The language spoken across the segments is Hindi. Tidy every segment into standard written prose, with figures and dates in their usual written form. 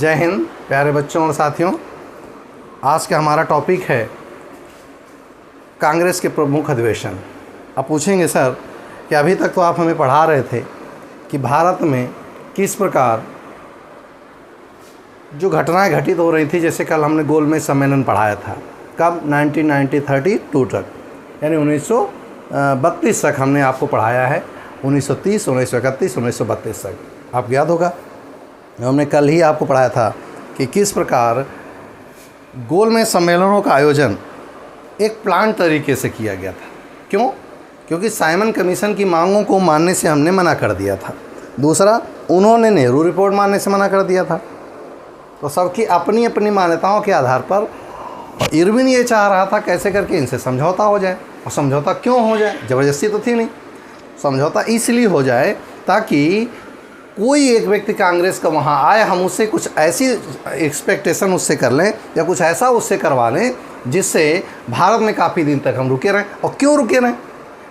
जय हिंद प्यारे बच्चों और साथियों। आज का हमारा टॉपिक है कांग्रेस के प्रमुख अधिवेशन। आप पूछेंगे सर कि अभी तक तो आप हमें पढ़ा रहे थे कि भारत में किस प्रकार जो घटनाएं घटित हो रही थी, जैसे कल हमने गोलमेज सम्मेलन पढ़ाया था, कब 1932 तक, यानी 1932 तक हमने आपको पढ़ाया है। 1930, 1931, 1932 तक आपको याद होगा। हमने कल ही आपको पढ़ाया था कि किस प्रकार गोलमेज सम्मेलनों का आयोजन एक प्लान तरीके से किया गया था। क्यों? क्योंकि साइमन कमीशन की मांगों को मानने से हमने मना कर दिया था। दूसरा, उन्होंने नेहरू रिपोर्ट मानने से मना कर दिया था। तो सबकी अपनी अपनी मान्यताओं के आधार पर इरविन ये चाह रहा था कैसे करके इनसे समझौता हो जाए। और समझौता क्यों हो जाए? ज़बरदस्ती तो थी नहीं। समझौता इसलिए हो जाए ताकि कोई एक व्यक्ति कांग्रेस का वहाँ आए, हम उससे कुछ ऐसी एक्सपेक्टेशन उससे कर लें या कुछ ऐसा उससे करवा लें जिससे भारत में काफ़ी दिन तक हम रुके रहें। और क्यों रुके रहें?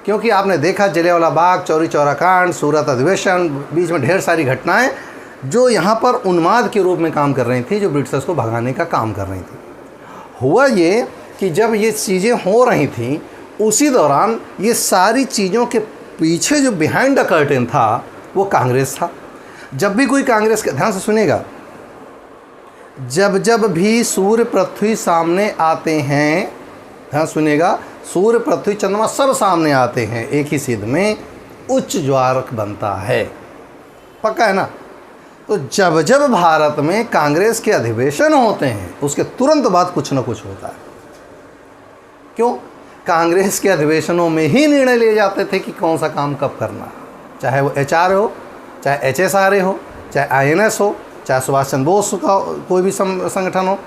क्योंकि आपने देखा जलियांवाला बाग, चौरी चौरा कांड, सूरत अधिवेशन, बीच में ढेर सारी घटनाएं जो यहाँ पर उन्माद के रूप में काम कर रही थी, जो ब्रिटिशर्स को भगाने का काम कर रही थी। हुआ ये कि जब ये चीज़ें हो रही थी उसी दौरान ये सारी चीज़ों के पीछे जो बिहाइंड द कर्टेन था वो कांग्रेस था। जब भी कोई कांग्रेस का, ध्यान से सुनिएगा, जब जब भी सूर्य पृथ्वी सामने आते हैं, ध्यान सुनिएगा, सूर्य पृथ्वी चंद्रमा सब सामने आते हैं एक ही सिद्ध में, उच्च ज्वार बनता है। पक्का है ना? तो जब जब भारत में कांग्रेस के अधिवेशन होते हैं उसके तुरंत बाद कुछ ना कुछ होता है। क्यों? कांग्रेस के अधिवेशनों में ही निर्णय लिए जाते थे कि कौन सा काम कब करना, चाहे वो HR हो, चाहे HSRA हो, चाहे INS हो, चाहे सुभाष चंद्र बोस का कोई भी संगठन हो,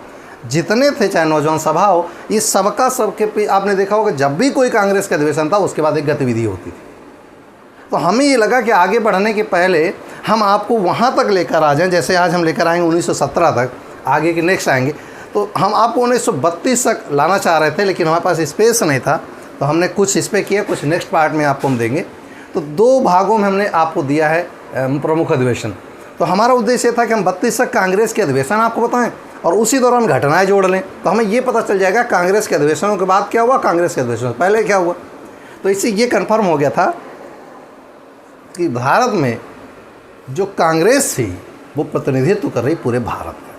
जितने थे, चाहे नौजवान सभा हो, ये सबका सबके पे आपने देखा होगा जब भी कोई कांग्रेस का अधिवेशन था उसके बाद एक गतिविधि होती थी। तो हमें ये लगा कि आगे बढ़ने के पहले हम आपको वहाँ तक लेकर आ जाएं, जैसे आज हम लेकर आएंगे 1917 तक, आगे के नेक्स्ट आएंगे। तो हम आपको 1932 तक लाना चाह रहे थे लेकिन हमारे पास स्पेस नहीं था, तो हमने कुछ इस पर किया, कुछ नेक्स्ट पार्ट में आपको हम देंगे। तो 2 भागों में हमने आपको दिया है प्रमुख अधिवेशन। तो हमारा उद्देश्य था कि हम 32 तक कांग्रेस के अधिवेशन आपको बताएं और उसी दौरान घटनाएं जोड़ लें, तो हमें ये पता चल जाएगा कांग्रेस के अधिवेशनों के बाद क्या हुआ, कांग्रेस के अधिवेशन से पहले क्या हुआ। तो इससे ये कन्फर्म हो गया था कि भारत में जो कांग्रेस थी वो प्रतिनिधित्व कर रही पूरे भारत में।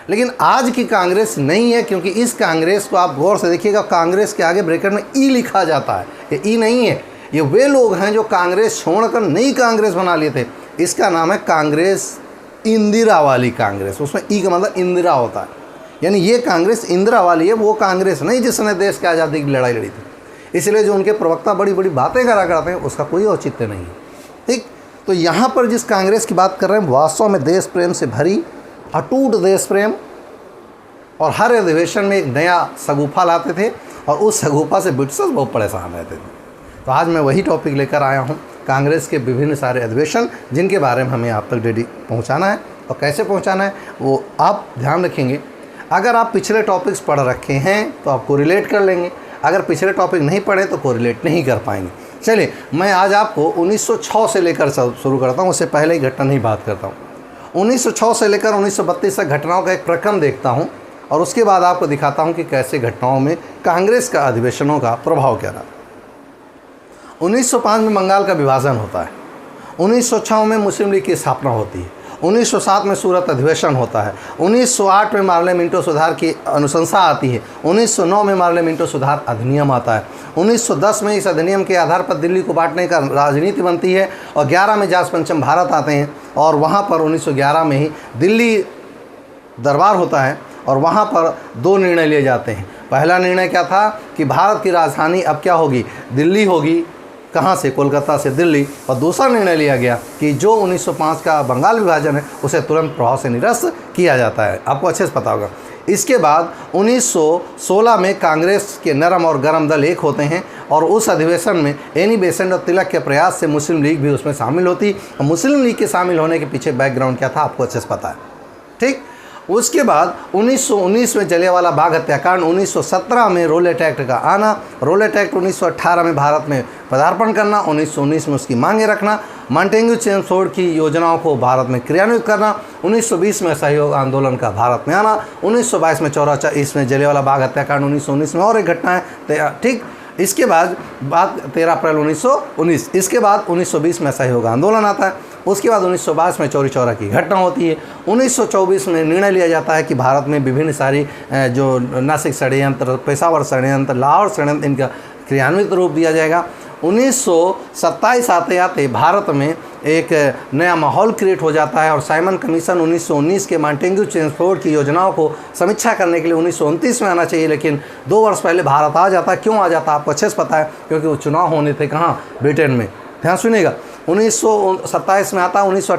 लेकिन आज की कांग्रेस नहीं है, क्योंकि इस कांग्रेस को आप गौर से देखिएगा, कांग्रेस के आगे ब्रैकेट में ई लिखा जाता है। ये ई नहीं है, ये वे लोग हैं जो कांग्रेस छोड़कर नई कांग्रेस बना लिए थे। इसका नाम है कांग्रेस इंदिरा वाली कांग्रेस। उसमें ई का मतलब इंदिरा होता है, यानी ये कांग्रेस इंदिरा वाली है, वो कांग्रेस नहीं जिसने देश की आज़ादी की लड़ाई लड़ी थी। इसलिए जो उनके प्रवक्ता बड़ी बड़ी बातें करा करते हैं उसका कोई औचित्य नहीं है। ठीक, तो यहाँ पर जिस कांग्रेस की बात कर रहे हैं वास्तव में देश प्रेम से भरी, अटूट देश प्रेम, और हर अधिवेशन में एक नया सगुफा लाते थे और उस सगुफा से ब्रिटिशर्स बहुत परेशान रहते थे। तो आज मैं वही टॉपिक लेकर आया हूँ, कांग्रेस के विभिन्न सारे अधिवेशन जिनके बारे में हमें आप तक डेली पहुँचाना है। और कैसे पहुँचाना है वो आप ध्यान रखेंगे। अगर आप पिछले टॉपिक्स पढ़ रखे हैं तो आप कोरिलेट कर लेंगे, अगर पिछले टॉपिक नहीं पढ़े तो कोरिलेट नहीं कर पाएंगे। चलिए, मैं आज आपको 1906 से लेकर शुरू करता हूँ, उससे पहले ही घटना नहीं बात करता हूँ। 1906 से लेकर 1932 तक घटनाओं का एक प्रक्रम देखता हूँ और उसके बाद आपको दिखाता हूँ कि कैसे घटनाओं में कांग्रेस का अधिवेशनों का प्रभाव क्या रहा। 1905 में बंगाल का विभाजन होता है। 1906 में मुस्लिम लीग की स्थापना होती है। 1907 में सूरत अधिवेशन होता है। 1908 में मार्ले मिंटो सुधार की अनुशंसा आती है। 1909 में मार्ले मिंटो सुधार अधिनियम आता है। 1910 में इस अधिनियम के आधार पर दिल्ली को बांटने का राजनीति बनती है और 11 में जास पंचम भारत आते हैं और वहाँ पर 1911 में ही दिल्ली दरबार होता है और वहाँ पर 2 निर्णय लिए जाते हैं। पहला निर्णय क्या था कि भारत की राजधानी अब क्या होगी, दिल्ली होगी। कहाँ से? कोलकाता से दिल्ली। और दूसरा निर्णय लिया गया कि जो 1905 का बंगाल विभाजन है उसे तुरंत प्रभाव से निरस्त किया जाता है। आपको अच्छे से पता होगा। इसके बाद 1916 में कांग्रेस के नरम और गरम दल एक होते हैं और उस अधिवेशन में एनी बेसेंट और तिलक के प्रयास से मुस्लिम लीग भी उसमें शामिल होती। और मुस्लिम लीग के शामिल होने के पीछे बैकग्राउंड क्या था आपको अच्छे से पता है। ठीक, उसके बाद 1919 में जलियांवाला बाग हत्याकांड, 1917 में रोलेट एक्ट का आना, रोलेट एक्ट 1918 में भारत में पदार्पण करना, 1919 में उसकी मांगे रखना, मॉन्टेग्यू चेम्सफोर्ड की योजनाओं को भारत में क्रियान्वित करना, 1920 में असहयोग आंदोलन का भारत में आना, 1922 में 1984 में जलियांवाला बाग हत्याकांड, 1919 में और एक घटना है, ठीक। इसके बाद 13 अप्रैल 1919, इसके बाद 1920 में असहयोग आंदोलन आता है, उसके बाद 1922 में चौरी चौरा की घटना होती है, 1924 में निर्णय लिया जाता है कि भारत में विभिन्न सारी जो नासिक षड्यंत्र, पेशावर षड्यंत्र, लाहौर षड्यंत्र, इनका क्रियान्वित रूप दिया जाएगा। 1927 आते आते भारत में एक नया माहौल क्रिएट हो जाता है और साइमन कमीशन 1919 के मॉन्टेग्यू चेम्सफोर्ड की योजनाओं को समीक्षा करने के लिए 1929 में आना चाहिए, लेकिन 2 वर्ष पहले भारत आ जाता है। क्यों आ जाता है आपको अच्छे से पता है, क्योंकि वो चुनाव होने थे कहाँ, ब्रिटेन में। ध्यान सुनिएगा, 1927 में आता है, 19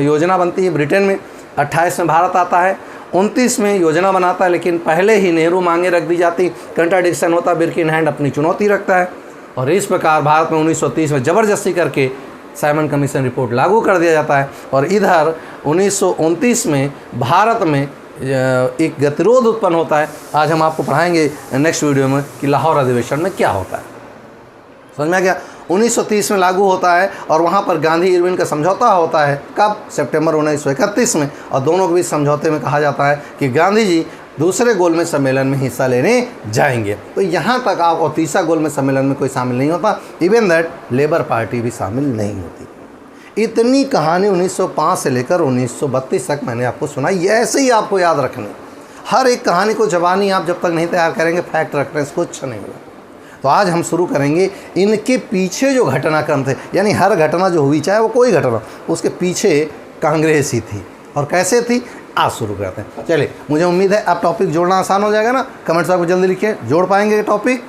योजना बनती है ब्रिटेन में, 28 में भारत आता है, 29 में योजना बनाता है, लेकिन पहले ही नेहरू मांगे रख दी जाती, कंट्राडिक्शन होता, बिर्किनहैंड अपनी चुनौती रखता है और इस प्रकार भारत में 1930 में ज़बरदस्ती करके साइमन कमीशन रिपोर्ट लागू कर दिया जाता है। और इधर 1929 में भारत में एक गतिरोध उत्पन्न होता है। आज हम आपको पढ़ाएंगे नेक्स्ट वीडियो में कि लाहौर अधिवेशन में क्या होता है। समझ में आ गया? 1930 में लागू होता है और वहाँ पर गांधी इरविन का समझौता होता है। कब? सितंबर 1931 में। और दोनों के बीच समझौते में कहा जाता है कि गांधी जी दूसरे गोलमेज सम्मेलन में हिस्सा लेने जाएंगे। तो यहाँ तक आप, और तीसरा गोलमेज सम्मेलन में कोई शामिल नहीं होता, इवन दैट लेबर पार्टी भी शामिल नहीं होती। इतनी कहानी 1905 से लेकर 1932 तक मैंने आपको सुनाई। ऐसे ही आपको याद रखनी, हर एक कहानी को जबानी आप जब तक नहीं तैयार करेंगे, फैक्ट रखने से कुछ नहीं होगा। तो आज हम शुरू करेंगे इनके पीछे जो घटनाक्रम थे, यानी हर घटना जो हुई, चाहे वो कोई घटना, उसके पीछे कांग्रेस ही थी। और कैसे थी, आज शुरू करते हैं। चलिए, मुझे उम्मीद है अब टॉपिक जोड़ना आसान हो जाएगा ना। कमेंट्स आपको जल्दी लिखिए, जोड़ पाएंगे टॉपिक?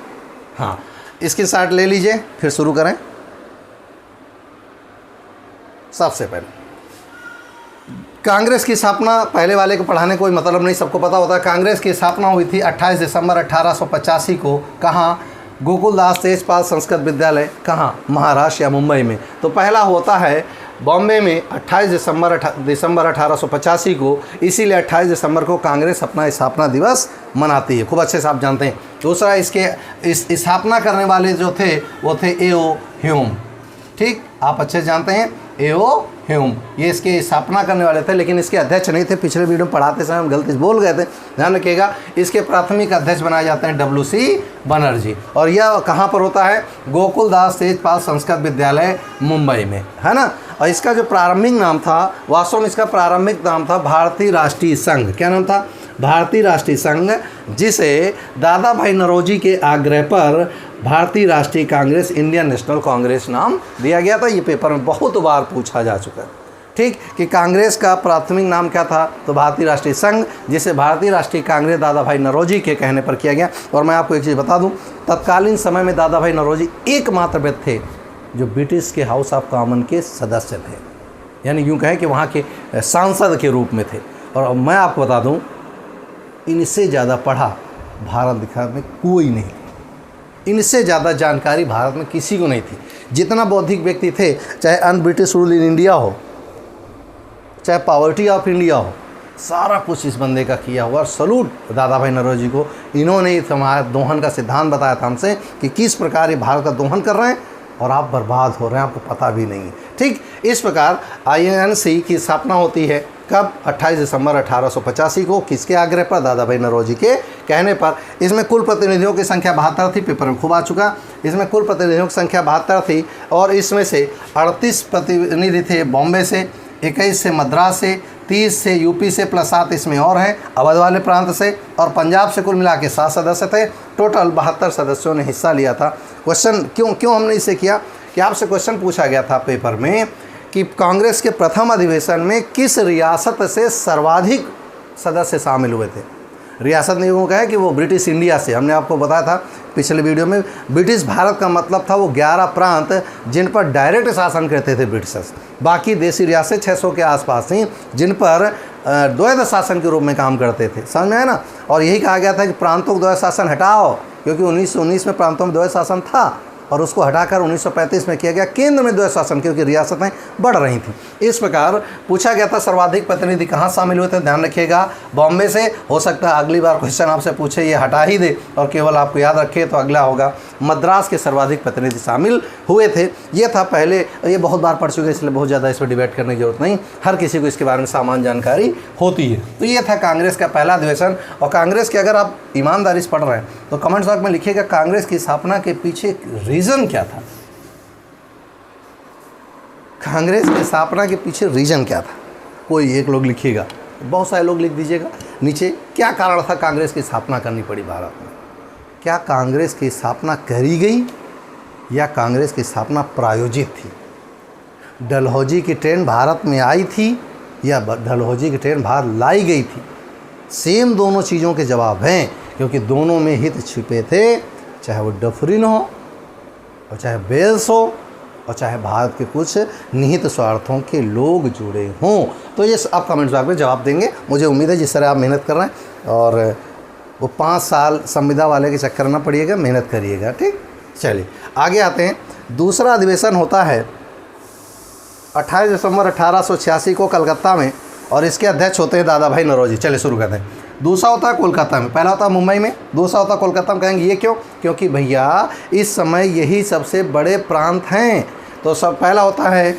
हाँ, इसकी स्टार्ट ले लीजिए, फिर शुरू करें। सबसे पहले कांग्रेस की स्थापना, पहले वाले को पढ़ाने कोई मतलब नहीं, सबको पता होता है। कांग्रेस की स्थापना हुई थी 28 दिसंबर 1885 को। कहाँ? गोकुलदास तेजपाल संस्कृत विद्यालय। कहाँ? महाराष्ट्र या मुंबई में। तो पहला होता है बॉम्बे में 28 दिसंबर 1885 को, इसीलिए 28 दिसंबर को कांग्रेस अपना स्थापना दिवस मनाती है। खूब अच्छे से आप जानते हैं। दूसरा, इसके इस स्थापना करने वाले जो थे वो थे ए.ओ. ह्यूम। ठीक, आप अच्छे से जानते हैं, ए.ओ. ह्यूम ये इसके स्थापना करने वाले थे, लेकिन इसके अध्यक्ष नहीं थे। पिछले वीडियो में पढ़ाते समय हम गलती से बोल गए थे, ध्यान रखिएगा। इसके प्राथमिक अध्यक्ष बनाए जाते हैं W.C. बनर्जी। और यह कहाँ पर होता है? गोकुलदास तेजपाल संस्कृत विद्यालय, मुंबई में, है ना। और इसका जो प्रारंभिक नाम था, वास्तव में इसका प्रारंभिक नाम था भारतीय राष्ट्रीय संघ। क्या नाम था? भारतीय राष्ट्रीय संघ, जिसे दादा भाई नौरोजी के आग्रह पर भारतीय राष्ट्रीय कांग्रेस, इंडियन नेशनल कांग्रेस नाम दिया गया था। ये पेपर में बहुत बार पूछा जा चुका है, ठीक, कि कांग्रेस का प्राथमिक नाम क्या था? तो भारतीय राष्ट्रीय संघ, जिसे भारतीय राष्ट्रीय कांग्रेस दादा भाई नौरोजी के कहने पर किया गया। और मैं आपको एक चीज़ बता दूं, तत्कालीन समय में दादा भाई नौरोजी एकमात्र व्यक्ति थे जो ब्रिटिश के हाउस ऑफ कॉमन के सदस्य थे, यानी यूँ कहें कि वहाँ के सांसद के रूप में थे। और मैं आपको बता दूँ, इनसे ज़्यादा पढ़ा भारत दिखा में कोई नहीं, इनसे ज़्यादा जानकारी भारत में किसी को नहीं थी। जितना बौद्धिक व्यक्ति थे, चाहे un British rule in India हो, चाहे पॉवर्टी ऑफ इंडिया हो, सारा कुछ इस बंदे का किया हुआ। और सलूट दादा भाई नौरोजी को, इन्होंने हमारे दोहन का सिद्धांत बताया था हमसे कि किस प्रकार ये भारत का दोहन कर रहे हैं और आप बर्बाद हो रहे हैं, आपको पता भी नहीं है। ठीक, इस प्रकार INC की स्थापना होती है। कब? 28 दिसंबर 1885 को। किसके आग्रह पर? दादा भाई नौरोजी के कहने पर। इसमें कुल प्रतिनिधियों की संख्या 72 थी, पेपर में खूब आ चुका। इसमें कुल प्रतिनिधियों की संख्या 72 थी और इसमें से 38 प्रतिनिधि थे बॉम्बे से, 21 से मद्रास से, 30 से यूपी से, प्लस 7 इसमें और हैं अवध वाले प्रांत से, और पंजाब से कुल मिला के 7 सदस्य थे। टोटल 72 सदस्यों ने हिस्सा लिया था। क्वेश्चन क्यों हमने इसे किया कि आपसे क्वेश्चन पूछा गया था पेपर में कि कांग्रेस के प्रथम अधिवेशन में किस रियासत से सर्वाधिक सदस्य शामिल हुए थे। रियासत ने यूँ कहा कि वो ब्रिटिश इंडिया से, हमने आपको बताया था पिछले वीडियो में, ब्रिटिश भारत का मतलब था वो 11 प्रांत जिन पर डायरेक्ट शासन करते थे ब्रिटिशर्स। बाकी देसी रियासत 600 के आसपास थी जिन पर द्वैध शासन के रूप में काम करते थे। समझ में आया ना। और यही कहा गया था कि प्रांतों का द्वैध शासन हटाओ, क्योंकि 1919 में प्रांतों में द्वैध शासन था। और उसको हटाकर 1935 में किया गया केंद्र में द्वैध शासन, क्योंकि रियासतें बढ़ रही थीं। इस प्रकार पूछा गया था सर्वाधिक प्रतिनिधि कहाँ शामिल हुए थे, ध्यान रखिएगा बॉम्बे से। हो सकता है अगली बार क्वेश्चन आपसे पूछे ये हटा ही दे और केवल आपको याद रखे तो अगला होगा मद्रास के सर्वाधिक प्रतिनिधि शामिल हुए थे। ये था पहले, ये बहुत बार पढ़ चुके इसलिए बहुत ज़्यादा इस पर डिबेट करने की जरूरत नहीं, हर किसी को इसके बारे में सामान्य जानकारी होती है। तो ये था कांग्रेस का पहला अधिवेशन। और कांग्रेस के अगर आप ईमानदारी से पढ़ रहे हैं तो कमेंट बॉक्स में लिखिएगा कांग्रेस की स्थापना के पीछे रीज़न क्या था, कांग्रेस की स्थापना के पीछे रीज़न क्या था। कोई एक लोग लिखिएगा, बहुत सारे लोग लिख दीजिएगा नीचे, क्या कारण था कांग्रेस की स्थापना करनी पड़ी भारत में। क्या कांग्रेस की स्थापना करी गई या कांग्रेस की स्थापना प्रायोजित थी? डलहौजी की ट्रेन भारत में आई थी या डलहौजी की ट्रेन बाहर लाई गई थी? सेम दोनों चीज़ों के जवाब हैं, क्योंकि दोनों में हित छिपे थे, चाहे वो डफरिन हो और चाहे बेल्स हो और चाहे भारत के कुछ निहित स्वार्थों के लोग जुड़े हों। तो ये आप कमेंट्स बॉक्स में जवाब देंगे, मुझे उम्मीद है। जिस तरह आप मेहनत कर रहे हैं और वो 5 साल संविदा वाले के चक्कर ना पड़िएगा, मेहनत करिएगा, ठीक। चलिए आगे आते हैं। दूसरा अधिवेशन होता है 28 दिसंबर 1886 को कलकत्ता में, और इसके अध्यक्ष होते हैं दादा भाई नौरोजी। चलिए शुरू करते हैं। दूसरा होता है कोलकाता में, पहला होता है मुंबई में, दूसरा होता है कोलकाता में। कहेंगे ये क्यों? क्योंकि भैया इस समय यही सबसे बड़े प्रांत हैं। तो सब पहला होता है,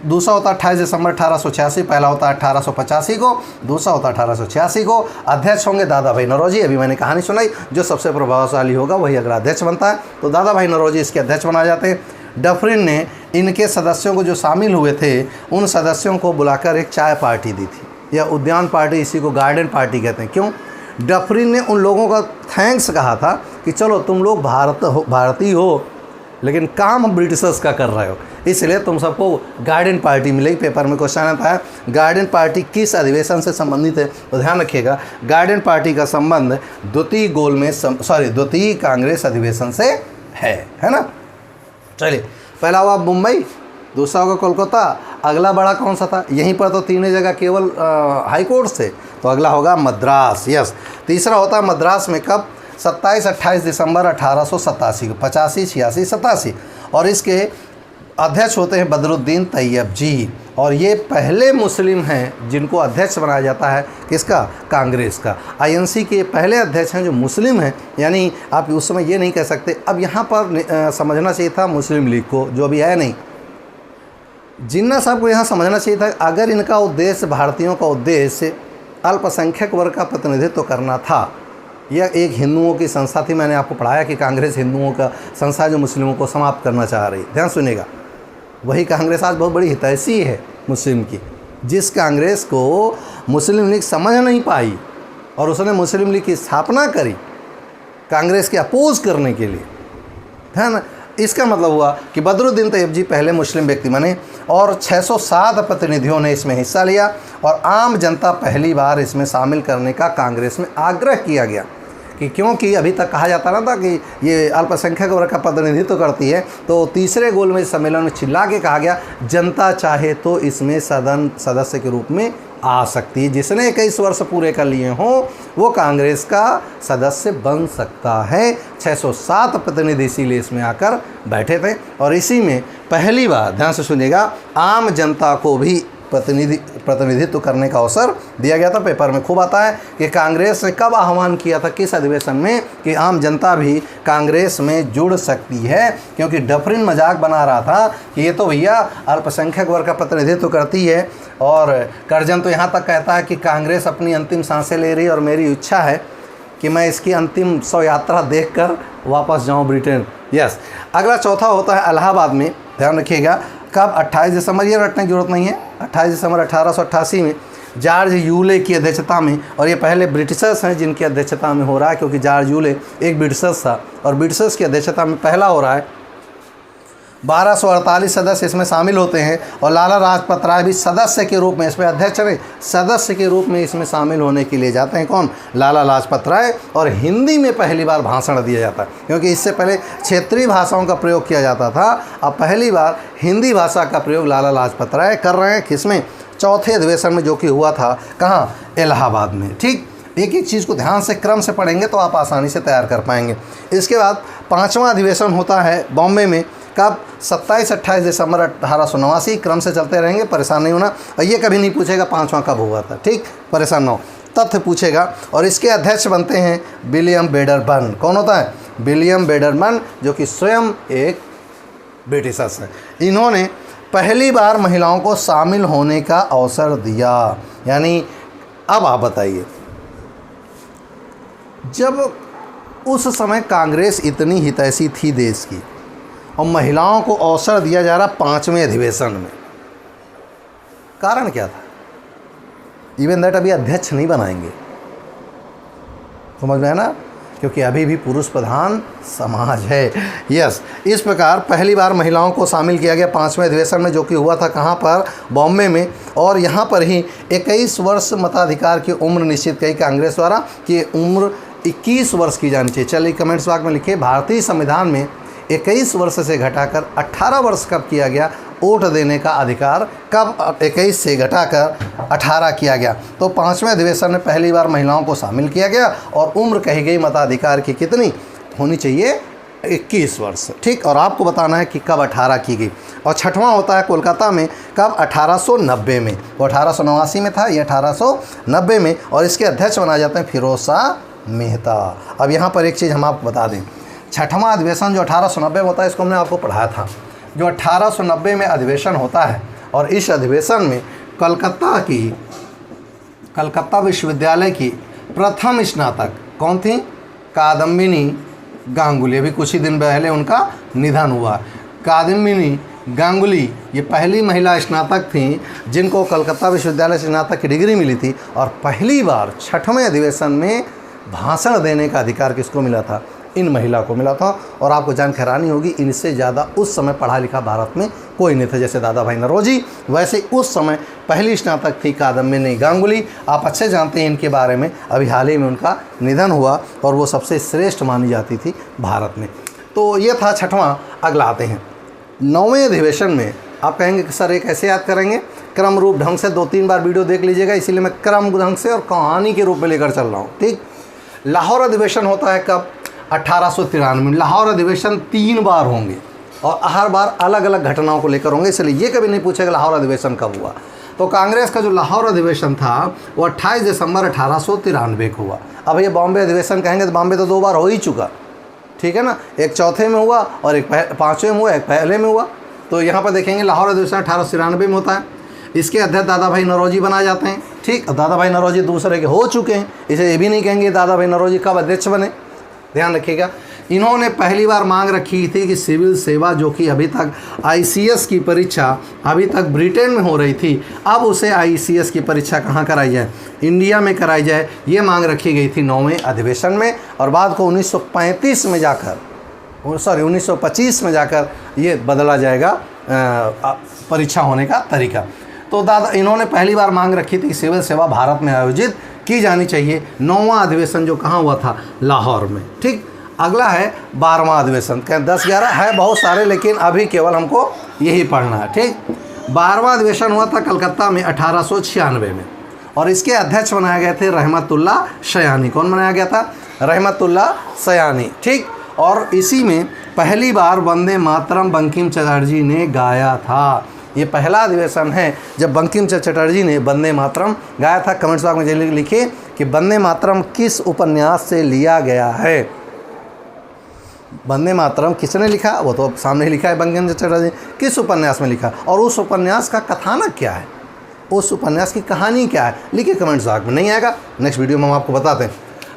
दूसरा होता है 28 दिसंबर 1886, पहला होता है 1885 को, दूसरा होता है 1886 को। अध्यक्ष होंगे दादा भाई नौरोजी। अभी मैंने कहानी सुनाई, जो सबसे प्रभावशाली होगा वही अगला अध्यक्ष बनता है। तो दादा भाई नौरोजी इसके अध्यक्ष बनाए जाते हैं। डफरिन ने इनके सदस्यों को जो शामिल हुए थे उन सदस्यों को बुलाकर एक चाय पार्टी दी थी, या उद्यान पार्टी, इसी को गार्डन पार्टी कहते हैं। क्यों? डफरिन ने उन लोगों का थैंक्स कहा था कि चलो तुम लोग भारतीय हो लेकिन काम ब्रिटिशर्स का कर रहे हो, इसलिए तुम सबको गार्डन पार्टी मिलेगी। पेपर में क्वेश्चन आता है गार्डन पार्टी किस अधिवेशन से संबंधित है, तो ध्यान रखिएगा गार्डन पार्टी का संबंध द्वितीय कांग्रेस अधिवेशन से है ना। चलिए, पहला हुआ मुंबई, दूसरा होगा कोलकाता, अगला बड़ा कौन सा था? यहीं पर तो तीनों जगह केवल हाई कोर्ट थे, तो अगला होगा मद्रास। यस, तीसरा होता है मद्रास में कब? 27-28 दिसंबर 1887 को, 85, 86, 87। और इसके अध्यक्ष होते हैं बदरुद्दीन तैयब जी, और ये पहले मुस्लिम हैं जिनको अध्यक्ष बनाया जाता है। किसका? कांग्रेस का। आईएनसी के पहले अध्यक्ष हैं जो मुस्लिम हैं, यानी आप उस समय ये नहीं कह सकते। अब यहाँ पर समझना चाहिए था मुस्लिम लीग को, जो अभी है नहीं। जिन्ना साहब को यहाँ समझना चाहिए था, अगर इनका उद्देश्य, भारतीयों का उद्देश्य अल्पसंख्यक वर्ग का प्रतिनिधित्व करना था, यह एक हिंदुओं की संस्था थी। मैंने आपको पढ़ाया कि कांग्रेस हिंदुओं का संस्था जो मुस्लिमों को समाप्त करना चाह रही। ध्यान सुनिएगा, वही कांग्रेस आज बहुत बड़ी हितैषी है मुस्लिम की। जिस कांग्रेस को मुस्लिम लीग समझ नहीं पाई और उसने मुस्लिम लीग की स्थापना करी कांग्रेस के अपोज करने के लिए, ध्यान। इसका मतलब हुआ कि बदरुद्दीन तैयब जी पहले मुस्लिम व्यक्ति बने और 607 प्रतिनिधियों ने इसमें हिस्सा लिया, और आम जनता पहली बार इसमें शामिल करने का कांग्रेस में आग्रह किया गया। कि क्योंकि अभी तक कहा जाता ना था कि ये अल्पसंख्यक वर्ग का प्रतिनिधित्व करती है, तो तीसरे गोलमेज सम्मेलन में चिल्ला के कहा गया जनता चाहे तो इसमें सदन सदस्य के रूप में आ सकती है, जिसने 21 वर्ष पूरे कर लिए हों वो कांग्रेस का सदस्य बन सकता है। 607 प्रतिनिधि इसीलिए इसमें आकर बैठे थे, और इसी में पहली बार, ध्यान से सुनिएगा, आम जनता को भी प्रतिनिधित्व करने का अवसर दिया गया था। पेपर में खूब आता है कि कांग्रेस ने कब आह्वान किया था, किस अधिवेशन में, कि आम जनता भी कांग्रेस में जुड़ सकती है। क्योंकि डफरिन मजाक बना रहा था कि ये तो भैया अल्पसंख्यक वर्ग का प्रतिनिधित्व करती है, और करजन तो यहाँ तक कहता है कि कांग्रेस अपनी अंतिम सांसें ले रही है और मेरी इच्छा है कि मैं इसकी अंतिम शव यात्रा देखकर वापस जाऊँ ब्रिटेन। यस, अगला चौथा होता है इलाहाबाद में। ध्यान रखिएगा कब? 28 दिसंबर, ये रटने की जरूरत नहीं है, 28 दिसंबर 1888 में जॉर्ज यूले की अध्यक्षता में। और ये पहले ब्रिटिशर्स हैं जिनकी अध्यक्षता में हो रहा है, क्योंकि जॉर्ज यूले एक ब्रिटिशर्स था, और ब्रिटिशर्स की अध्यक्षता में पहला हो रहा है। 1248 सदस्य इसमें शामिल होते हैं, और लाला लाजपत राय भी सदस्य के रूप में, इसमें अध्यक्ष नहीं, सदस्य के रूप में इसमें शामिल होने के लिए जाते हैं। कौन? लाला लाजपत राय। और हिंदी में पहली बार भाषण दिया जाता है, क्योंकि इससे पहले क्षेत्रीय भाषाओं का प्रयोग किया जाता था। अब पहली बार हिंदी भाषा का प्रयोग लाला लाजपत राय कर रहे हैं। किसमें? चौथे अधिवेशन में, जो कि हुआ था कहाँ? इलाहाबाद में। ठीक, एक एक चीज़ को ध्यान से क्रम से पढ़ेंगे तो आप आसानी से तैयार कर पाएंगे। इसके बाद 5वां अधिवेशन होता है बॉम्बे में, कब? 27-28 दिसंबर 1889। क्रम से चलते रहेंगे, परेशान नहीं होना। और ये कभी नहीं पूछेगा 5वां कब हुआ था, ठीक, परेशान ना हो, तथ्य पूछेगा। और इसके अध्यक्ष बनते हैं विलियम वेडरबर्न। कौन होता है? विलियम वेडरबर्न, जो कि स्वयं एक ब्रिटिशर्स है। इन्होंने पहली बार महिलाओं को शामिल होने का अवसर दिया। यानी अब आप बताइए, जब उस समय कांग्रेस इतनी हितैषी थी देश की और महिलाओं को अवसर दिया जा रहा 5वें अधिवेशन में, कारण क्या था? इवन दैट अभी अध्यक्ष नहीं बनाएंगे, समझ में है ना, क्योंकि अभी भी पुरुष प्रधान समाज है। यस, इस प्रकार पहली बार महिलाओं को शामिल किया गया 5वें अधिवेशन में, जो कि हुआ था कहाँ पर? बॉम्बे में। और यहाँ पर ही 21 वर्ष मताधिकार की उम्र निश्चित की कांग्रेस द्वारा कि उम्र 21 वर्ष की जानी चाहिए। चलिए कमेंट्स बॉक्स में लिखिए, भारतीय संविधान में 21 वर्ष से घटाकर 18 वर्ष कब किया गया? वोट देने का अधिकार कब 21 से घटाकर 18 किया गया? तो 5वें अधिवेशन में पहली बार महिलाओं को शामिल किया गया और उम्र कही गई मताधिकार की कितनी होनी चाहिए? 21 वर्ष, ठीक। और आपको बताना है कि कब 18 की गई। और 6वां होता है कोलकाता में, कब? 1890 में। वो 1889 में था, ये 1890 में। और इसके अध्यक्ष बनाए जाते हैं फिरोज शाह मेहता। अब यहाँ पर एक चीज़ हम आपको बता दें, 6वां अधिवेशन जो 1890 में होता है, इसको हमने आपको पढ़ाया था। जो 1890 में अधिवेशन होता है और इस अधिवेशन में कलकत्ता विश्वविद्यालय की प्रथम स्नातक कौन थी? कादम्बिनी गांगुली। अभी कुछ ही दिन पहले उनका निधन हुआ। कादम्बिनी गांगुली ये पहली महिला स्नातक थी जिनको कलकत्ता विश्वविद्यालय से स्नातक की डिग्री मिली थी। और पहली बार 6वें अधिवेशन में भाषण देने का अधिकार किसको मिला था? इन महिला को मिला था। और आपको जान हैरानी होगी, इनसे ज़्यादा उस समय पढ़ा लिखा भारत में कोई नहीं था। जैसे दादा भाई नौरोजी, वैसे उस समय पहली स्नातक थी कादम्बिनी गांगुली। आप अच्छे जानते हैं इनके बारे में, अभी हाल ही में उनका निधन हुआ और वो सबसे श्रेष्ठ मानी जाती थी भारत में। तो ये था 6वां। अगला आते हैं 9वें अधिवेशन में। आप कहेंगे कि सर ये कैसे याद करेंगे? क्रम रूप ढंग से 2-3 बार वीडियो देख लीजिएगा, इसीलिए मैं क्रम ढंग से और कहानी के रूप में लेकर चल रहा हूँ, ठीक। लाहौर अधिवेशन होता है कब? 1893। लाहौर अधिवेशन 3 बार होंगे और हर बार अलग अलग घटनाओं को लेकर होंगे, इसलिए ये कभी नहीं पूछेगा लाहौर अधिवेशन कब हुआ। तो कांग्रेस का जो लाहौर अधिवेशन था वो 28 दिसंबर 1893 को हुआ। अब ये बॉम्बे अधिवेशन कहेंगे तो बॉम्बे तो 2 बार हो ही चुका, ठीक है ना। एक चौथे में हुआ और एक 5वें में हुआ, एक पहले में हुआ। तो यहाँ पर देखेंगे लाहौर अधिवेशन 1893 में होता है। इसके अध्यक्ष दादा भाई नौरोजी बनाए जाते हैं, ठीक। दादा भाई नौरोजी दूसरे के हो चुके हैं, इसे ये भी नहीं कहेंगे दादा भाई नौरोजी कब अध्यक्ष बने, ध्यान रखिएगा। इन्होंने पहली बार मांग रखी थी कि सिविल सेवा, जो कि अभी तक ICS की परीक्षा अभी तक ब्रिटेन में हो रही थी, अब उसे ICS की परीक्षा कहाँ कराई जाए? इंडिया में कराई जाए। ये मांग रखी गई थी 9वें अधिवेशन में। और बाद को 1935 में जाकर 1925 में जाकर ये बदला जाएगा परीक्षा होने का तरीका। तो इन्होंने पहली बार मांग रखी थी कि सिविल सेवा भारत में आयोजित की जानी चाहिए। 9वां अधिवेशन जो कहाँ हुआ था? लाहौर में, ठीक। अगला है 12वां अधिवेशन। क्या 10-11 है? बहुत सारे, लेकिन अभी केवल हमको यही पढ़ना है, ठीक। 12वां अधिवेशन हुआ था कलकत्ता में 1896 में और इसके अध्यक्ष बनाए गए थे रहमतुल्लाह सयानी। कौन बनाया गया था? रहमतुल्लाह सयानी, ठीक। और इसी में पहली बार वंदे मातरम बंकिम चटर्जी ने गाया था। ये पहला अधिवेशन है जब बंकिम चंद्र चटर्जी ने वंदे मातरम गाया था। कमेंट्स बॉक्स में लिखिए कि वंदे मातरम किस उपन्यास से लिया गया है? वंदे मातरम किसने लिखा? वो तो सामने ही लिखा है, बंकिम चंद्र चटर्जी। किस उपन्यास में लिखा और उस उपन्यास का कथानक क्या है, उस उपन्यास की कहानी क्या है? लिखिए कमेंट्स बॉक्स में। नहीं आएगा नेक्स्ट वीडियो में हम आपको बताते हैं।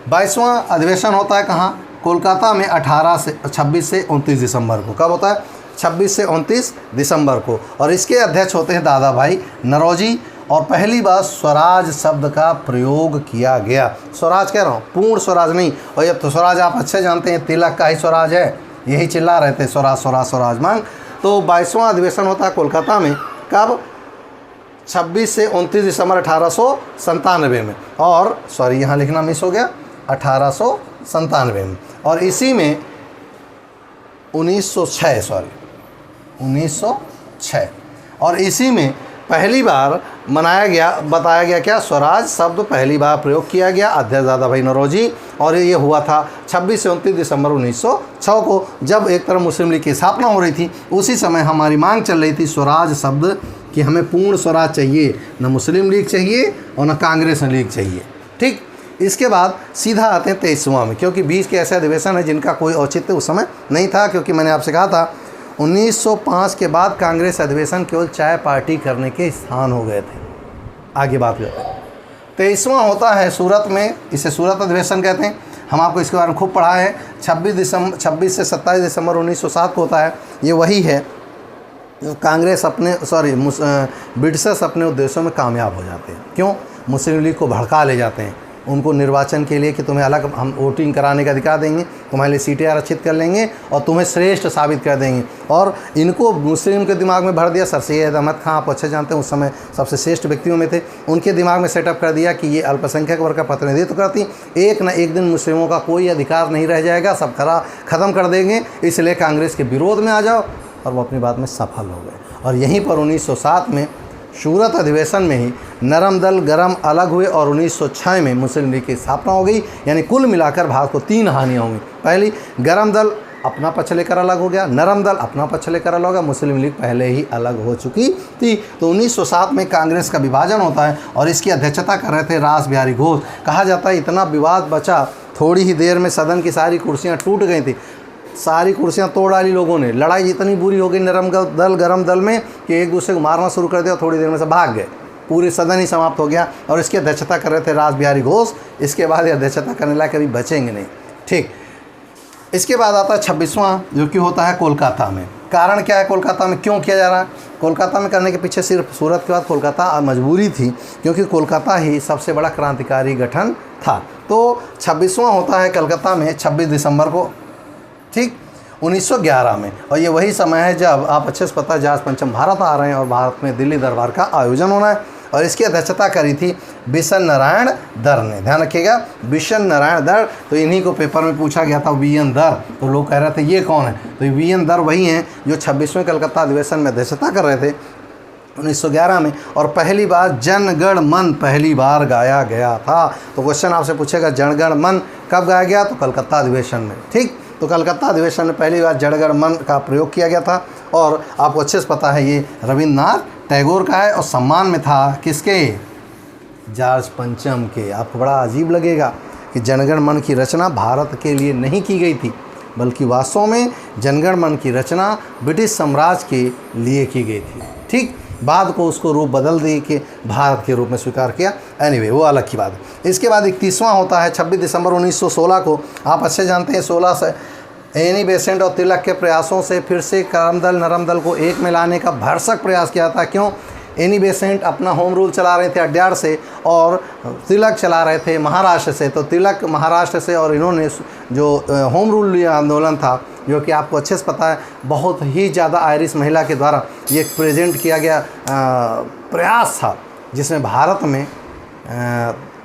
22वां अधिवेशन होता है कहाँ? कोलकाता में 26 से 29 दिसंबर को। कब होता है? 26 से 29 दिसंबर को। और इसके अध्यक्ष होते हैं दादा भाई नौरोजी। और पहली बार स्वराज शब्द का प्रयोग किया गया। स्वराज कह रहा हूँ, पूर्ण स्वराज नहीं। और ये तो स्वराज आप अच्छे जानते हैं, तिलक का ही स्वराज है, यही चिल्ला रहे थे स्वराज स्वराज स्वराज मांग। तो 22वां अधिवेशन होता है कोलकाता में, कब? 26 से 29 दिसंबर 1897 में। और सॉरी यहाँ लिखना मिस हो गया, 1897 में। और इसी में 1906 और इसी में पहली बार मनाया गया, बताया गया क्या, स्वराज शब्द पहली बार प्रयोग किया गया अध्यक्ष दादा भाई नौरोजी, और ये हुआ था 26 से 29 दिसंबर 1906 को, जब एक तरफ मुस्लिम लीग की स्थापना हो रही थी। उसी समय हमारी मांग चल रही थी स्वराज शब्द कि हमें पूर्ण स्वराज चाहिए, न मुस्लिम लीग चाहिए और न कांग्रेस लीग चाहिए। ठीक, इसके बाद सीधा आते हैं 23वां में, क्योंकि बीच के ऐसे अधिवेशन है जिनका कोई औचित्य उस समय नहीं था, क्योंकि मैंने आपसे कहा था 1905 के बाद कांग्रेस अधिवेशन केवल चाय पार्टी करने के स्थान हो गए थे। आगे बात करते हैं। 23वां होता है सूरत में, इसे सूरत अधिवेशन कहते हैं। हम आपको इसके बारे में खूब पढ़ा है। 26 से 27 दिसंबर 1907 को होता है। ये वही है, कांग्रेस ब्रिटिशर्स अपने उद्देश्यों में कामयाब हो जाते हैं। क्यों? मुस्लिम लीग को भड़का ले जाते हैं उनको निर्वाचन के लिए कि तुम्हें अलग हम वोटिंग कराने का अधिकार देंगे, तुम्हारे लिए सीटें आरक्षित कर लेंगे और तुम्हें श्रेष्ठ साबित कर देंगे। और इनको मुस्लिम के दिमाग में भर दिया, सर सैयद अहमद खां आप अच्छे जानते हैं, उस समय सबसे श्रेष्ठ व्यक्तियों में थे, उनके दिमाग में सेटअप कर दिया कि ये अल्पसंख्यक वर्ग का प्रतिनिधित्व करती, एक न एक दिन मुस्लिमों का कोई अधिकार नहीं रह जाएगा, सब ख़त्म कर देंगे, इसलिए कांग्रेस के विरोध में आ जाओ। और वो अपनी बात में सफल हो गए। और यहीं पर 1907 में सूरत अधिवेशन में ही नरम दल गरम अलग हुए और 1906 में मुस्लिम लीग की स्थापना हो गई। यानी कुल मिलाकर भारत को 3 हानियाँ हुई। पहली, गरम दल अपना पक्ष लेकर अलग हो गया, नरम दल अपना पक्ष लेकर अलग हो गया, मुस्लिम लीग पहले ही अलग हो चुकी थी। तो 1907 में कांग्रेस का विभाजन होता है और इसकी अध्यक्षता कर रहे थे रास बिहारी घोष। कहा जाता है इतना विवाद बचा, थोड़ी ही देर में सदन की सारी कुर्सियाँ टूट गई थी, सारी कुर्सियां तोड़ डाली लोगों ने। लड़ाई इतनी बुरी हो गई नरम दल गरम दल में कि एक दूसरे को मारना शुरू कर दिया, थोड़ी देर में से भाग गए, पूरे सदन ही समाप्त हो गया। और इसकी अध्यक्षता कर रहे थे रास बिहारी घोष। इसके बाद ये अध्यक्षता करने लायक कभी बचेंगे नहीं। ठीक, इसके बाद आता है 26वां, जो कि होता है कोलकाता में। कारण क्या है कोलकाता में क्यों किया जा रहा है? कोलकाता में करने के पीछे सिर्फ सूरत के बाद कोलकाता मजबूरी थी, क्योंकि कोलकाता ही सबसे बड़ा क्रांतिकारी गठन था। तो 26वां होता है कलकत्ता में 26 दिसंबर को, ठीक, 1911 में। और ये वही समय है जब आप अच्छे से पता है जहाज पंचम भारत आ रहे हैं और भारत में दिल्ली दरबार का आयोजन होना है। और इसकी अध्यक्षता करी थी बिशन नारायण दर ने। ध्यान रखिएगा, बिशन नारायण दर। तो इन्हीं को पेपर में पूछा गया था, वीएन दर। तो लोग कह रहे थे ये कौन है? तो वीएन दर वही हैं जो 26वें कलकत्ता अधिवेशन में अध्यक्षता कर रहे थे 1911 में। और पहली बार जन गण मन पहली बार गाया गया था। तो क्वेश्चन आपसे पूछेगा जन गण मन कब गाया गया? तो कलकत्ता अधिवेशन में। ठीक, तो कलकत्ता अधिवेशन में पहली बार जन गण मन का प्रयोग किया गया था। और आपको अच्छे से पता है ये रविन्द्रनाथ टैगोर का है और सम्मान में था किसके? जॉर्ज पंचम के। आपको बड़ा अजीब लगेगा कि जनगण मन की रचना भारत के लिए नहीं की गई थी, बल्कि वास्तव में जनगण मन की रचना ब्रिटिश साम्राज्य के लिए की गई थी। ठीक, बाद को उसको रूप बदल दे के भारत के रूप में स्वीकार किया। एनीवे, वो अलग की बात है। इसके बाद 31वां होता है 26 दिसंबर 1916 को। आप अच्छे जानते हैं 16 से एनी बेसेंट और तिलक के प्रयासों से फिर से करम दल नरम दल को एक में लाने का भरसक प्रयास किया था। क्यों? एनी बेसेंट अपना होम रूल चला रहे थे अड्यार से और तिलक चला रहे थे महाराष्ट्र से। तो तिलक महाराष्ट्र से और इन्होंने जो होम रूल आंदोलन था, जो कि आपको अच्छे से पता है बहुत ही ज़्यादा आयरिश महिला के द्वारा ये प्रेजेंट किया गया प्रयास था, जिसमें भारत में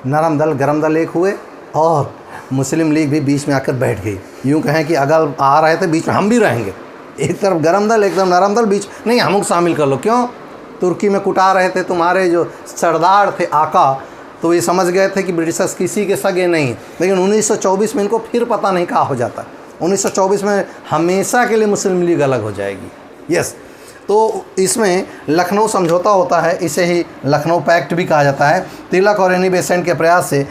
नरम दल गरम दल एक हुए और मुस्लिम लीग भी बीच में आकर बैठ गई। यूँ कहें कि अगर आ रहे थे बीच में हम भी रहेंगे, एक तरफ गरम दल एक तरफ नरम दल, बीच नहीं हमको शामिल कर लो। क्यों? तुर्की में कुटा रहे थे तुम्हारे जो सरदार थे आका, तो ये समझ गए थे कि ब्रिटिशर्स किसी के सगे नहीं। लेकिन 1924 में इनको फिर पता नहीं कहा हो जाता। 1924 में हमेशा के लिए मुस्लिम लीग अलग हो जाएगी। यस, तो इसमें लखनऊ समझौता होता है, इसे ही लखनऊ पैक्ट भी कहा जाता है। तिलक और एनी बेसेंट के प्रयास से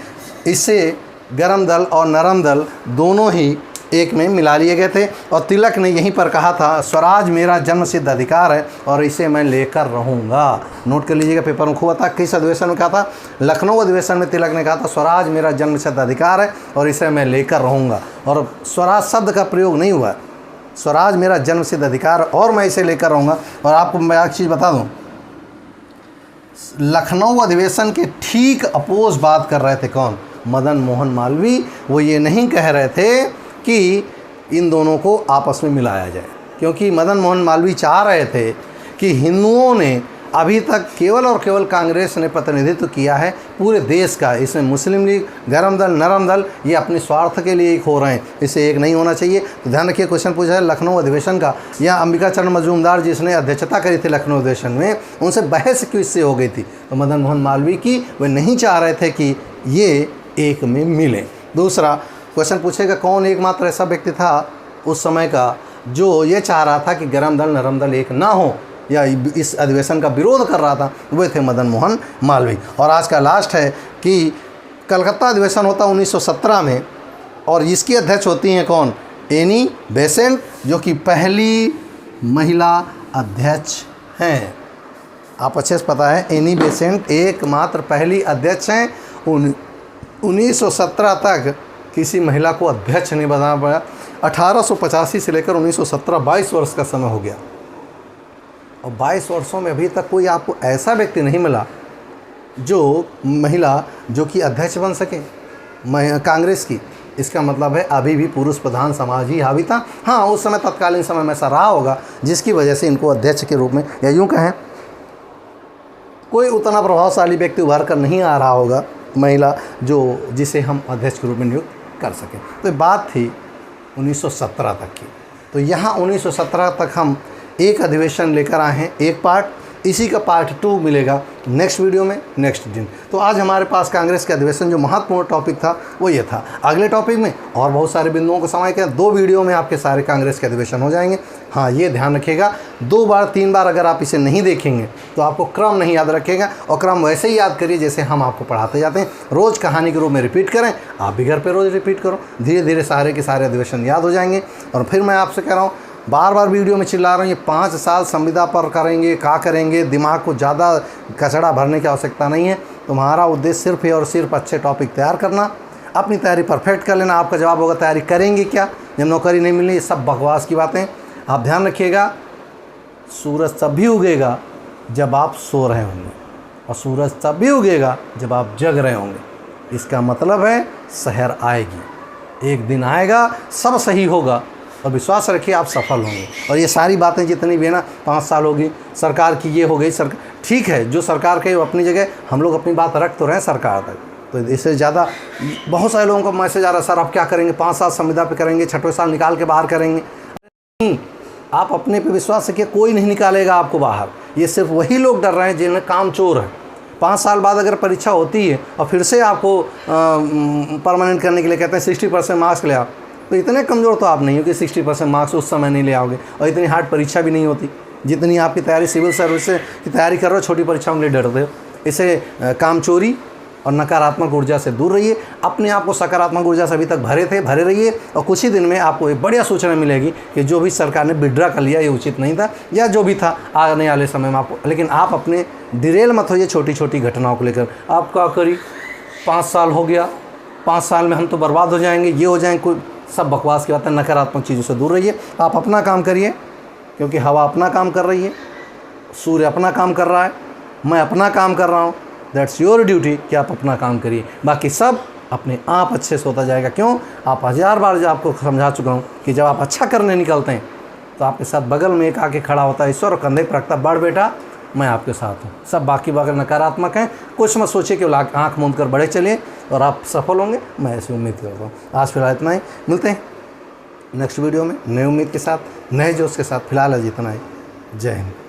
इससे गरम दल और नरम दल दोनों ही एक में मिला लिए गए थे। और तिलक ने यहीं पर कहा था स्वराज मेरा जन्मसिद्ध अधिकार है और इसे मैं लेकर रहूँगा। नोट कर लीजिएगा, पेपर में खूब था। किस अधिवेशन में कहा था? लखनऊ अधिवेशन में तिलक ने कहा था स्वराज मेरा जन्मसिद्ध अधिकार है और इसे मैं लेकर रहूँगा। और स्वराज शब्द का प्रयोग नहीं हुआ, स्वराज मेरा जन्मसिद्ध अधिकार और मैं इसे लेकर रहूँगा। और आपको मैं एक चीज़ बता दूँ, लखनऊ अधिवेशन के ठीक अपोज बात कर रहे थे कौन? मदन मोहन मालवीय। वो ये नहीं कह रहे थे कि इन दोनों को आपस में मिलाया जाए, क्योंकि मदन मोहन मालवीय चाह रहे थे कि हिंदुओं ने अभी तक केवल और केवल कांग्रेस ने प्रतिनिधित्व किया है पूरे देश का। इसमें मुस्लिम लीग, गरम दल, नरम दल ये अपने स्वार्थ के लिए एक हो रहे हैं, इसे एक नहीं होना चाहिए। तो ध्यान रखिए, क्वेश्चन पूछा है लखनऊ अधिवेशन का, या अंबिका चरण मजूमदार जिसने अध्यक्षता करी थी लखनऊ अधिवेशन में, उनसे बहस क्यों इससे हो गई थी? तो मदन मोहन मालवीय की, वे नहीं चाह रहे थे कि ये एक में मिले। दूसरा क्वेश्चन पूछेगा कौन एकमात्र ऐसा व्यक्ति था उस समय का जो ये चाह रहा था कि गरम दल नरम दल एक ना हो, या इस अधिवेशन का विरोध कर रहा था? वे थे मदन मोहन मालवीय। और आज का लास्ट है कि कलकत्ता अधिवेशन होता 1917 में, और इसकी अध्यक्ष होती हैं कौन? एनी बेसेंट, जो कि पहली महिला अध्यक्ष हैं। आप अच्छे से पता है, एनी बेसेंट एकमात्र पहली अध्यक्ष हैं। 1917 तक किसी महिला को अध्यक्ष नहीं बनाना पड़ा। 1885 से लेकर 1917 22 वर्ष का समय हो गया, और 22 वर्षों में अभी तक कोई आपको ऐसा व्यक्ति नहीं मिला जो महिला जो कि अध्यक्ष बन सके कांग्रेस की। इसका मतलब है अभी भी पुरुष प्रधान समाज ही हावी था। हाँ, उस समय तत्कालीन समय में ऐसा रहा होगा जिसकी वजह से इनको अध्यक्ष के रूप में, या यूँ कहें कोई उतना प्रभावशाली व्यक्ति उभर कर नहीं आ रहा होगा महिला जिसे हम अध्यक्ष के रूप में नियुक्त कर सकें। तो बात थी 1917 तक की। तो यहाँ 1917 तक हम एक अधिवेशन लेकर आए हैं, एक पार्ट। इसी का पार्ट 2 मिलेगा नेक्स्ट वीडियो में, नेक्स्ट दिन। तो आज हमारे पास कांग्रेस के अधिवेशन जो महत्वपूर्ण टॉपिक था वो ये था। अगले टॉपिक में और बहुत सारे बिंदुओं को समाये करें, 2 वीडियो में आपके सारे कांग्रेस के अधिवेशन हो जाएंगे। हाँ, ये ध्यान रखिएगा, 2 बार 3 बार अगर आप इसे नहीं देखेंगे तो आपको क्रम नहीं याद रखेगा, और क्रम वैसे ही याद करिए जैसे हम आपको पढ़ाते जाते हैं। रोज़ कहानी के रूप में रिपीट करें, आप भी घर पर रोज़ रिपीट करो, धीरे धीरे सारे के सारे अधिवेशन याद हो जाएंगे। और फिर मैं आपसे कह रहा हूँ, बार बार वीडियो में चिल्ला रहा हूँ, ये 5 साल संविदा पर करेंगे, क्या करेंगे, दिमाग को ज़्यादा कचड़ा भरने की आवश्यकता नहीं है। तुम्हारा उद्देश्य सिर्फ और सिर्फ अच्छे टॉपिक तैयार करना, अपनी तैयारी परफेक्ट कर लेना। आपका जवाब होगा तैयारी करेंगे क्या जब नौकरी नहीं मिलनी? ये सब बकवास की बातें। आप ध्यान रखिएगा, सूरज तब भी उगेगा जब आप सो रहे होंगे, और सूरज तब भी उगेगा जब आप जग रहे होंगे। इसका मतलब है शहर आएगी, एक दिन आएगा, सब सही होगा, और विश्वास रखिए आप सफल होंगे। और ये सारी बातें जितनी भी है ना, 5 साल होगी सरकार की, ये हो गई सरकार, ठीक है, जो सरकार के अपनी जगह, हम लोग अपनी बात रख तो रहे हैं सरकार तक। तो इससे ज़्यादा बहुत सारे लोगों का मैसेज आ रहा है, सर आप क्या करेंगे, 5 साल संविदा पे करेंगे, 6वें साल निकाल के बाहर करेंगे। नहीं, आप अपने पे विश्वास रखिए, कोई नहीं निकालेगा आपको बाहर। ये सिर्फ वही लोग डर रहे हैं जिन्हें काम चोर है। 5 साल बाद अगर परीक्षा होती है और फिर से आपको परमानेंट करने के लिए कहते हैं 60% मार्क्स ले आओ, तो इतने कमज़ोर तो आप नहीं हो कि 60% मार्क्स उस समय नहीं ले आओगे। और इतनी हार्ड परीक्षा भी नहीं होती जितनी आपकी तैयारी सिविल सर्विस की तैयारी कर रहे हो, छोटी परीक्षाओं के लिए डरते हो। इसे कामचोरी और नकारात्मक ऊर्जा से दूर रहिए, अपने आप को सकारात्मक ऊर्जा से अभी तक भरे रहिए, और कुछ ही दिन में आपको एक बढ़िया सूचना मिलेगी कि जो भी सरकार ने विड्रा कर लिया ये उचित नहीं था, या जो भी था आने वाले समय में आपको। लेकिन आप अपने डिरेल मत होइए छोटी छोटी घटनाओं को लेकर। आप क्या करी, 5 साल हो गया, 5 साल में हम तो बर्बाद हो जाएंगे, ये हो जाएंगे, कोई सब बकवास की बात है। नकारात्मक चीज़ों से दूर रहिए, आप अपना काम करिए, क्योंकि हवा अपना काम कर रही है, सूर्य अपना काम कर रहा है, मैं अपना काम कर रहा हूँ। दैट्स योर ड्यूटी कि आप अपना काम करिए, बाकी सब अपने आप अच्छे से होता जाएगा। क्यों? आप 1000 बार जो आपको समझा चुका हूँ कि जब आप अच्छा करने निकलते हैं तो आपके साथ बगल में एक आके खड़ा होता है ईश्वर, और कंधे पर रखता, बड़ बेटा मैं आपके साथ हूँ। सब बाकी नकारात्मक हैं, कुछ मत सोचिए, कि आँख मूंद कर बढ़े चलिए और आप सफल होंगे, मैं ऐसी उम्मीद करता हूँ। आज फिलहाल इतना ही, मिलते हैं नेक्स्ट वीडियो में नई उम्मीद के साथ, नए जोश के साथ। फिलहाल आज इतना ही, जय हिंद।